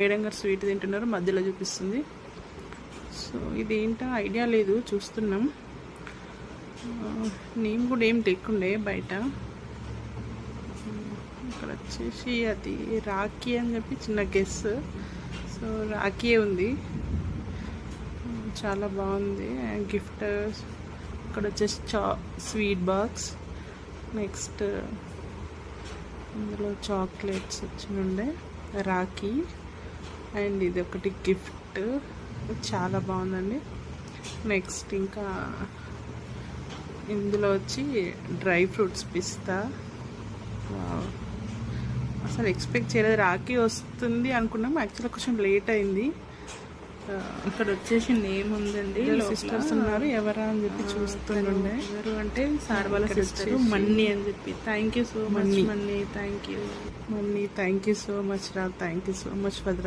Madam గారు sweet తింటున్నారు, మధ్యలో చూపిస్తుంది. సో ఇదేంటో ఐడియా లేదు, చూస్తున్నాం. నేమ్ కూడా ఏం లేకుండే బయట. ఇక్కడ వచ్చేసి అది రాఖీ అని చెప్పి చిన్న గెస్. సో రాఖీ ఉంది, చాలా బాగుంది. గిఫ్ట్ ఇక్కడ వచ్చేసి స్వీట్ బాక్స్. నెక్స్ట్ ఇందులో చాక్లెట్స్ వచ్చినుండే, రాఖీ. అండ్ ఇది ఒకటి గిఫ్ట్, చాలా బాగుందండి. నెక్స్ట్ ఇంకా ఇందులో వచ్చి డ్రై ఫ్రూట్స్, పిస్తా. అసలు ఎక్స్పెక్ట్ చేయలేదు రాఖీ వస్తుంది అనుకున్నాం, యాక్చువల్గా కొంచెం లేట్ అయింది. ఇక్కడ వచ్చేసి నేమ్ ఉందండి, సిస్టర్స్ ఉన్నారు, ఎవరా అని చెప్పి చూస్తుండే. ఎవరు అంటే సార్ వాళ్ళ సిస్టర్ మన్నీ అని చెప్పి. Thank you so much Manni, thank you Manni, thank you so much రా, థ్యాంక్ యూ సో మచ్ వద్రా.